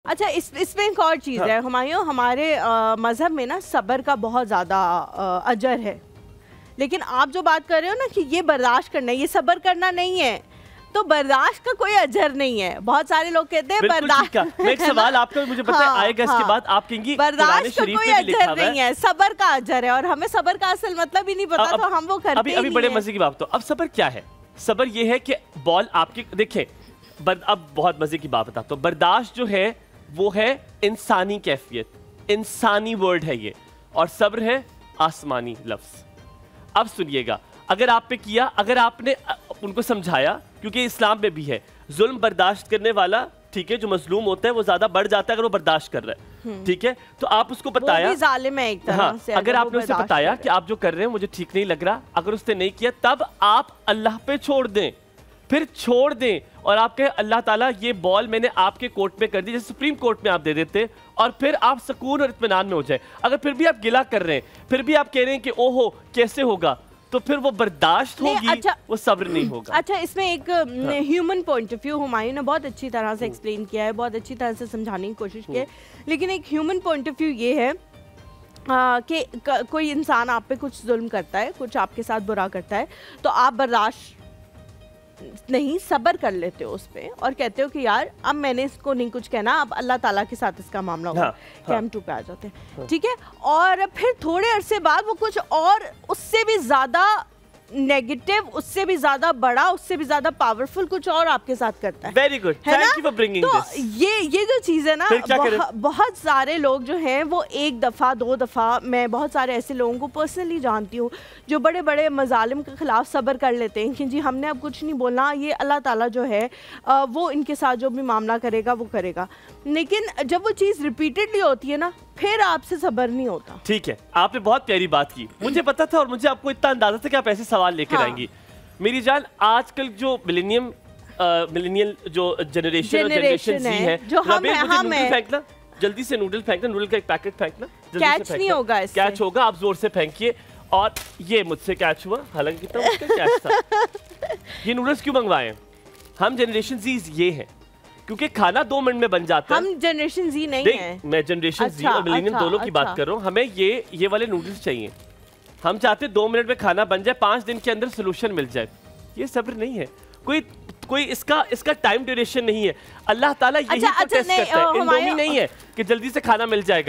अच्छा, इसमें एक और चीज़ है हुमायूं, हमारे मज़हब में ना सब्र का बहुत ज़्यादा अजर है, लेकिन आप जो बात कर रहे हो ना कि ये बर्दाश्त करना है, ये सब्र करना नहीं है, तो बर्दाश्त का कोई अजर नहीं है। बहुत सारे लोग कहते हैं बर्दाश्त। मैं एक सवाल आपका मुझे पता है आएगा इसके बाद, आप कहेंगी बर्दाश्त का कोई अजर नहीं है, सब्र का अजर है, और हमें सब्र का असल मतलब ही नहीं पता, तो हम वो करते अभी बड़े मजे की बात। तो अब सब्र क्या है? सब्र ये है कि बॉल आपकी देखे, अब बहुत मजे की बात बताता हूँ। बर्दाश्त जो है वो है इंसानी कैफियत, इंसानी वर्ड है ये, और सब्र है आसमानी लफ्ज। अब सुनिएगा, अगर आप पे किया, अगर आपने उनको समझाया, क्योंकि इस्लाम में भी है जुल्म बर्दाश्त करने वाला, ठीक है, जो मजलूम होता है वो ज्यादा बढ़ जाता है अगर वो बर्दाश्त कर रहा है, ठीक है, तो आप उसको बताया, वो भी जालिम है एक तरह से। अगर आपने उसे बताया कि आप जो कर रहे हैं मुझे ठीक नहीं लग रहा, अगर उसने नहीं किया तब आप अल्लाह पे छोड़ दें, फिर छोड़ दें और आप कहें अल्लाह ताला ये बॉल मैंने आपके कोर्ट में कर दी, जैसे सुप्रीम कोर्ट में आप दे देते, और फिर आप सुकून और इत्मीनान में हो जाए। अगर फिर भी आप गिला कर रहे हैं, फिर भी आप कह रहे हैं कि ओहो कैसे होगा, तो फिर वो बर्दाश्त होगी, अच्छा, वो सब्र नहीं होगा। अच्छा, इसमें एक human point of view Humayun ने बहुत अच्छी तरह से एक्सप्लेन किया है, बहुत अच्छी तरह से समझाने की कोशिश की है, लेकिन एक ह्यूमन पॉइंट ऑफ व्यू ये है कि कोई इंसान आप पे कुछ जुल्म करता है, कुछ आपके साथ बुरा करता है, तो आप बर्दाश्त नहीं, सब्र कर लेते हो उस पे और कहते हो कि यार अब मैंने इसको नहीं कुछ कहना, अब अल्लाह ताला के साथ इसका मामला होगा, कैम टू पे आ जाते हैं, ठीक है। और फिर थोड़े अरसे बाद वो कुछ और उससे भी ज्यादा नेगेटिव, उससे भी ज्यादा बड़ा, उससे भी ज्यादा पावरफुल कुछ और आपके साथ करता है। Very good, thank you for bringing this. ये जो चीज है ना, बहुत सारे लोग जो हैं वो एक दफा दो दफा, मैं बहुत सारे ऐसे लोगों को पर्सनली जानती हूँ जो बड़े बड़े मजालिम के खिलाफ सब्र कर लेते हैं कि जी हमने अब कुछ नहीं बोलना, ये अल्लाह ताला जो है वो इनके साथ जो भी मामला करेगा वो करेगा, लेकिन जब वो चीज़ रिपीटेडली होती है ना, फिर आपसे सब्र नहीं होता। ठीक है, आपने बहुत प्यारी बात की, मुझे पता था और मुझे आपको इतना अंदाजा था कि आप ऐसे सवाल लेकर आएंगी। मेरी जान, आजकल जो मिलेनियल जो जनरेशन जी है, जो हम फेंकना, जल्दी से नूडल फेंकना, नूडल का एक पैकेट फेंकना, कैच नहीं होगा इससे। कैच होगा, आप जोर से फेंकिए, और ये मुझसे कैच हुआ, हालांकि कितना मुश्किल कैच था। ये नूडल्स क्यों मंगवाए? हम जनरेशन जी ये है क्योंकि खाना 2 मिनट में बन जाता है। हम जनरेशन जी नहीं है, मैं जनरेशन जी और मिलेनियम दोनों की बात कर रहा हूँ। हमें ये वाले नूडल्स चाहिए, हम चाहते 2 मिनट में खाना बन जाए, 5 दिन के अंदर सोल्यूशन मिल जाए। ये सब्र नहीं है, कोई इसका टाइम ड्यूरेशन नहीं है। अल्लाह ताला यही तो टेस्ट करता है, इंडोमी नहीं है कि जल्दी से खाना मिल जाएगा।